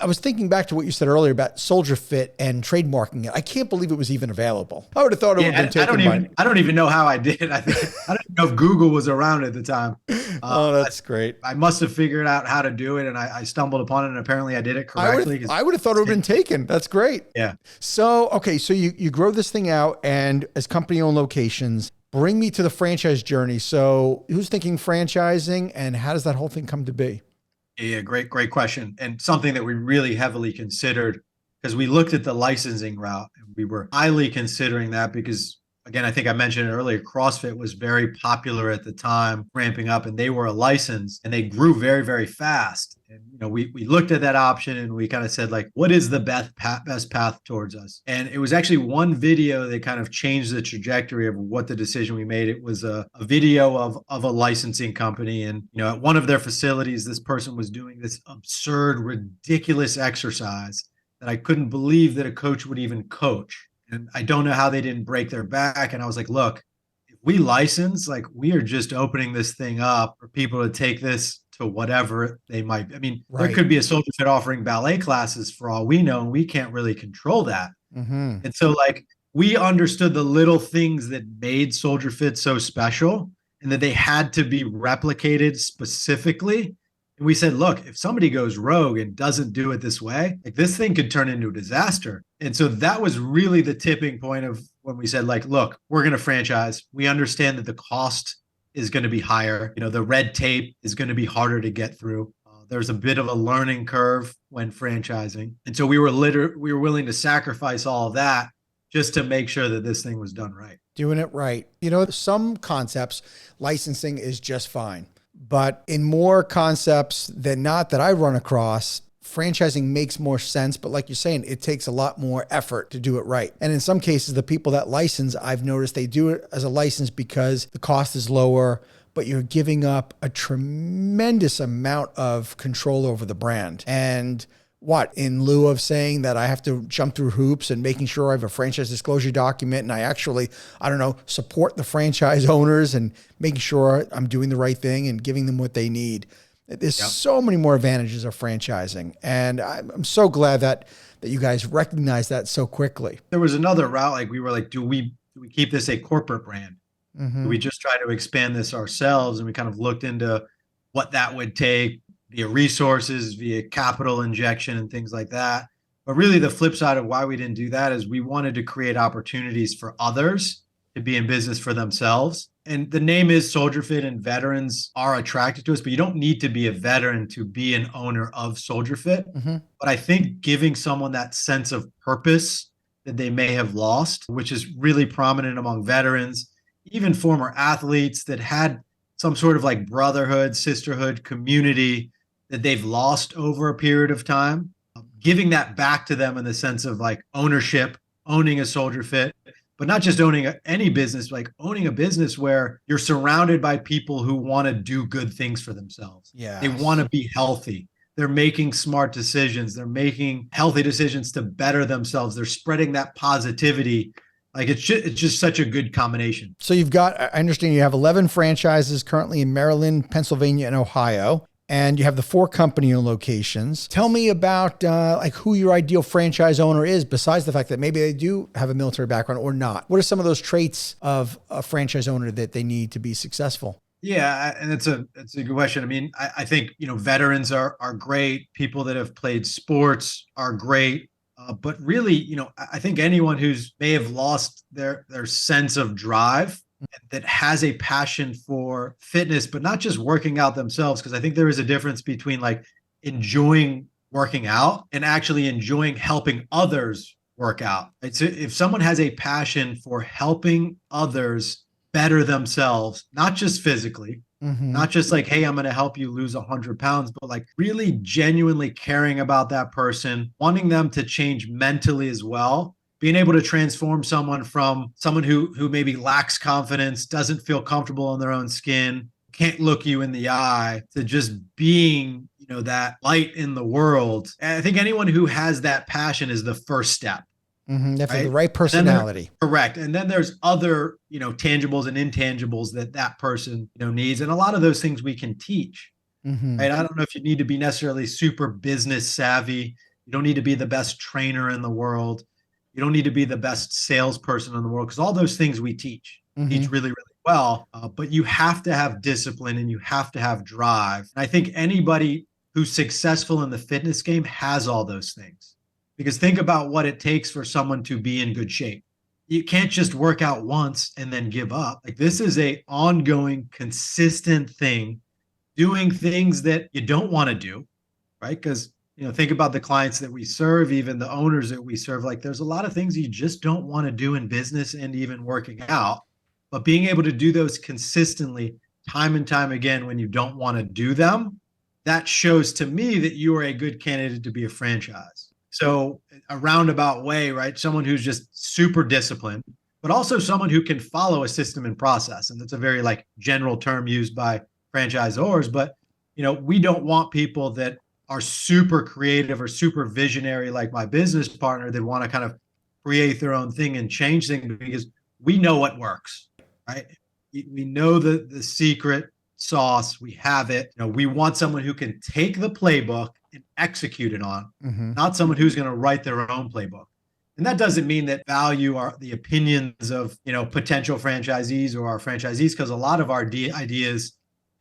I was thinking back to what you said earlier about Soldierfit and trademarking it. I can't believe it was even available. I would have thought it would have been taken by. I don't even know how I did. I don't know if Google was around at the time. Oh, that's great. I must have figured out how to do it, and I stumbled upon it, and apparently I did it correctly. I would have thought it would have been taken. That's great. Yeah. So, okay, so you grow this thing out, and as company-owned locations, bring me to the franchise journey. So who's thinking franchising, and how does that whole thing come to be? Yeah, great question. And something that we really heavily considered because we looked at the licensing route and we were highly considering that because, again, I think I mentioned it earlier, CrossFit was very popular at the time, ramping up, and they were a license and they grew very, very fast. And, we looked at that option and we kind of said, like, what is the best path towards us? And it was actually one video that kind of changed the trajectory of what the decision we made. It was a video of a licensing company. And, at one of their facilities, this person was doing this absurd, ridiculous exercise that I couldn't believe that a coach would even coach. And I don't know how they didn't break their back. And I was like, look, if we license, like we are just opening this thing up for people to take this to whatever they might. I mean, Right. There could be a Soldier Fit offering ballet classes for all we know, and we can't really control that. Mm-hmm. And so like we understood the little things that made Soldier Fit so special and that they had to be replicated specifically. And we said, look, if somebody goes rogue and doesn't do it this way, like this thing could turn into a disaster. And so that was really the tipping point of when we said, like, look, we're going to franchise. We understand that the cost is going to be higher. The red tape is going to be harder to get through. There's a bit of a learning curve when franchising. And so we were willing to sacrifice all of that just to make sure that this thing was done right. Doing it right. Some concepts, licensing is just fine. But in more concepts than not that I run across, franchising makes more sense. But like you're saying, it takes a lot more effort to do it right. And in some cases, the people that license, I've noticed they do it as a license because the cost is lower, but you're giving up a tremendous amount of control over the brand. And in lieu of saying that I have to jump through hoops and making sure I have a franchise disclosure document and I actually, support the franchise owners and making sure I'm doing the right thing and giving them what they need. There's so many more advantages of franchising. And I'm so glad that you guys recognize that so quickly. There was another route. Like we were like, do we keep this a corporate brand? Mm-hmm. Do we just try to expand this ourselves? And we kind of looked into what that would take via resources, via capital injection and things like that. But really the flip side of why we didn't do that is we wanted to create opportunities for others to be in business for themselves. And the name is Soldierfit and veterans are attracted to us, but you don't need to be a veteran to be an owner of Soldierfit. Mm-hmm. But I think giving someone that sense of purpose that they may have lost, which is really prominent among veterans, even former athletes that had some sort of like brotherhood, sisterhood, community that they've lost over a period of time, giving that back to them in the sense of like ownership, owning a Soldierfit, but not just owning any business, like owning a business where you're surrounded by people who want to do good things for themselves. Yeah, they want to be healthy. They're making smart decisions. They're making healthy decisions to better themselves. They're spreading that positivity. Like it's just such a good combination. So I understand you have 11 franchises currently in Maryland, Pennsylvania, and Ohio. And you have the 4 company-owned locations. Tell me about who your ideal franchise owner is, besides the fact that maybe they do have a military background or not. What are some of those traits of a franchise owner that they need to be successful? Yeah, and it's a good question. I mean, I think veterans are great. People that have played sports are great. But really, I think anyone who's may have lost their sense of drive, that has a passion for fitness, but not just working out themselves. Because I think there is a difference between like enjoying working out and actually enjoying helping others work out. Right? So if someone has a passion for helping others better themselves, not just physically, not just like, hey, I'm going to help you lose 100 pounds, but like really genuinely caring about that person, wanting them to change mentally as well. Being able to transform someone from someone who maybe lacks confidence, doesn't feel comfortable in their own skin, can't look you in the eye, to just being, that light in the world. And I think anyone who has that passion is the first step. Mm-hmm. They have the right personality. Correct. And then there's other, tangibles and intangibles that person, needs. And a lot of those things we can teach. Mm-hmm. Right. I don't know if you need to be necessarily super business savvy. You don't need to be the best trainer in the world. You don't need to be the best salesperson in the world, because all those things we teach Hmm. really, really well. But you have to have discipline and you have to have drive. And I think anybody who's successful in the fitness game has all those things. Because think about what it takes for someone to be in good shape. You can't just work out once and then give up. Like, this is a ongoing, consistent thing, doing things that you don't want to do, right? Because think about the clients that we serve, even the owners that we serve. Like, there's a lot of things you just don't want to do in business and even working out. But being able to do those consistently, time and time again, when you don't want to do them, that shows to me that you are a good candidate to be a franchise. So, a roundabout way, right? Someone who's just super disciplined, but also someone who can follow a system and process. And that's a very like general term used by franchisors. But we don't want people that are super creative or super visionary like my business partner that want to kind of create their own thing and change things, because we know what works, right? We know the secret sauce. We have it. We want someone who can take the playbook and execute it on, Hmm. not someone who's going to write their own playbook. And that doesn't mean that value are the opinions of potential franchisees or our franchisees, because a lot of our ideas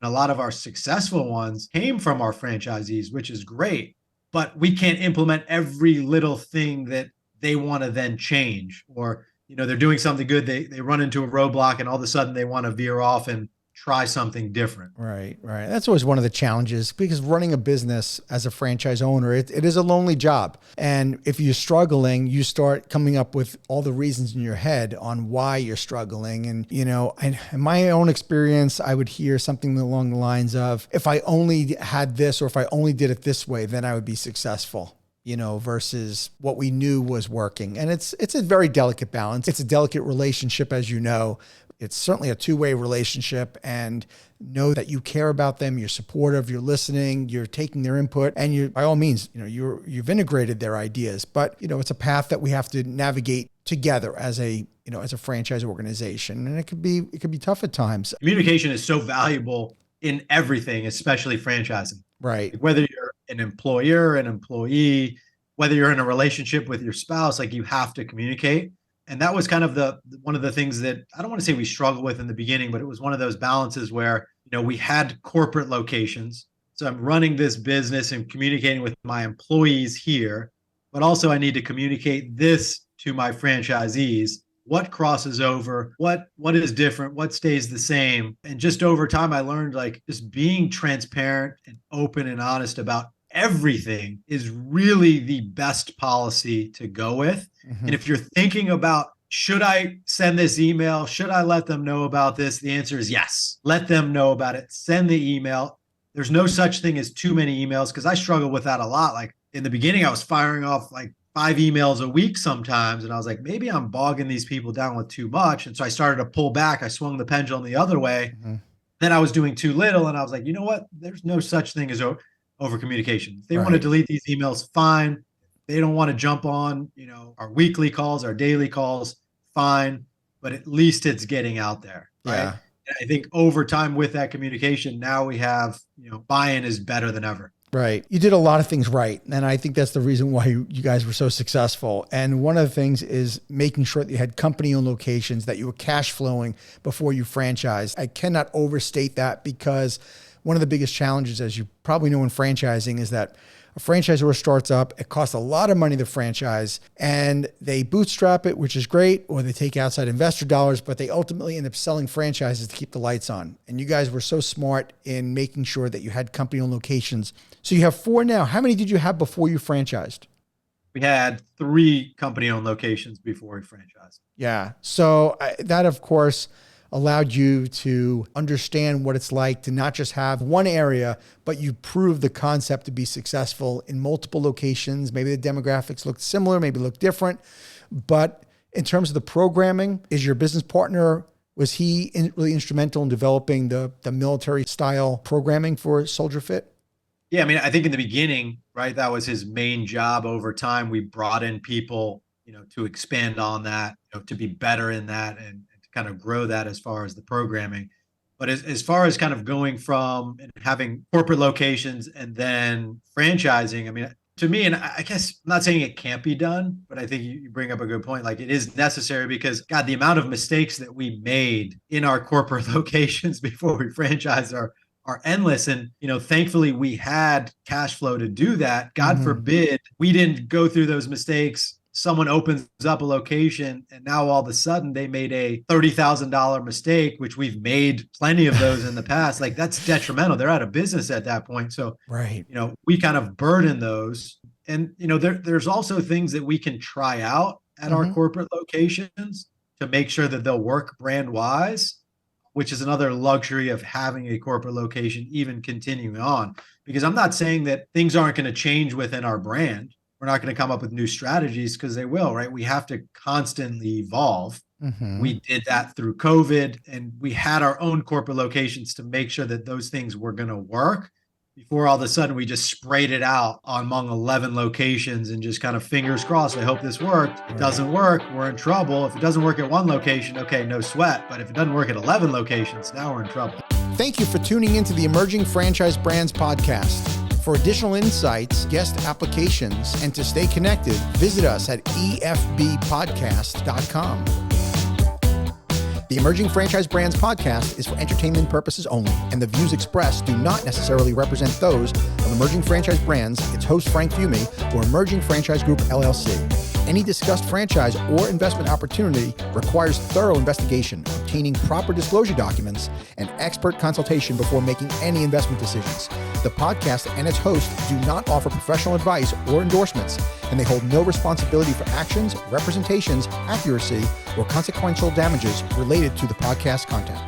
and a lot of our successful ones came from our franchisees, which is great. But we can't implement every little thing that they want to then change, or they're doing something good, they run into a roadblock, and all of a sudden they want to veer off and try something different. Right, right. That's always one of the challenges, because running a business as a franchise owner, it is a lonely job. And if you're struggling, you start coming up with all the reasons in your head on why you're struggling. And, in my own experience, I would hear something along the lines of, if I only had this, or if I only did it this way, then I would be successful, versus what we knew was working. And it's a very delicate balance. It's a delicate relationship, as you know. It's certainly a two-way relationship, and know that you care about them, you're supportive, you're listening, you're taking their input, and you, by all means, you've integrated their ideas. But, it's a path that we have to navigate together as a franchise organization. And it could be tough at times. Communication is so valuable in everything, especially franchising. Right. Like, whether you're an employer, an employee, whether you're in a relationship with your spouse, like, you have to communicate. And that was kind of one of the things that I don't want to say we struggled with in the beginning, but it was one of those balances where, we had corporate locations. So I'm running this business and communicating with my employees here, but also I need to communicate this to my franchisees. What crosses over? What is different? What stays the same? And just over time, I learned, like, just being transparent and open and honest about everything is really the best policy to go with. Mm-hmm. And if you're thinking about, should I send this email? Should I let them know about this? The answer is yes. Let them know about it. Send the email. There's no such thing as too many emails, because I struggled with that a lot. Like, in the beginning, I was firing off like 5 emails a week sometimes. And I was like, maybe I'm bogging these people down with too much. And so I started to pull back. I swung the pendulum the other way. Mm-hmm. Then I was doing too little. And I was like, you know what? There's no such thing as over communication. If they want to Right. delete these emails, fine. They don't want to jump on, our weekly calls, our daily calls, fine. But at least it's getting out there, right? Yeah. And I think over time with that communication, now we have, buy-in is better than ever. Right. You did a lot of things right. And I think that's the reason why you guys were so successful. And one of the things is making sure that you had company-owned locations, that you were cash flowing before you franchised. I cannot overstate that, because one of the biggest challenges, as you probably know in franchising, is that a franchisor starts up, it costs a lot of money to franchise, and they bootstrap it, which is great, or they take outside investor dollars, but they ultimately end up selling franchises to keep the lights on. And you guys were so smart in making sure that you had company-owned locations. So you have 4 now. How many did you have before you franchised? We had 3 company-owned locations before we franchised. Yeah. So that, of course, allowed you to understand what it's like to not just have one area, but you proved the concept to be successful in multiple locations. Maybe the demographics looked similar, maybe looked different. But in terms of the programming, is your business partner, was he really instrumental in developing the military style programming for Soldierfit? Yeah, I mean, I think in the beginning, right, that was his main job. Over time, we brought in people, to expand on that, to be better in that, and to kind of grow that as far as the programming. But as far as kind of going from and having corporate locations and then franchising, I mean, To me, and I guess I'm not saying it can't be done, but I think you bring up a good point. Like, it is necessary because, God, the amount of mistakes that we made in our corporate locations before we franchised are endless. And, thankfully we had cash flow to do that. God forbid we didn't go through those mistakes. Someone opens up a location and now all of a sudden they made a $30,000 mistake, which we've made plenty of those in the past. Like, that's detrimental. They're out of business at that point. So, Right. we kind of burden those. And, there's also things that we can try out at our corporate locations to make sure that they'll work brand wise, which is another luxury of having a corporate location, even continuing on. Because I'm not saying that things aren't going to change within our brand. We're not going to come up with new strategies, because they will, right? We have to constantly evolve. We did that through COVID, and we had our own corporate locations to make sure that those things were going to work before all of a sudden we just sprayed it out among 11 locations and just kind of fingers crossed. I hope this worked. It doesn't work. We're in trouble. If it doesn't work at one location, okay, no sweat. But if it doesn't work at 11 locations, now we're in trouble. Thank you for tuning into the Emerging Franchise Brands podcast. For additional insights, guest applications, and to stay connected, visit us at efbpodcast.com. The Emerging Franchise Brands podcast is for entertainment purposes only, and the views expressed do not necessarily represent those of Emerging Franchise Brands, its host Frank Fumey, or Emerging Franchise Group LLC. Any discussed franchise or investment opportunity requires thorough investigation, obtaining proper disclosure documents, and expert consultation before making any investment decisions. The podcast and its host do not offer professional advice or endorsements, and they hold no responsibility for actions, representations, accuracy, or consequential damages related to the podcast content.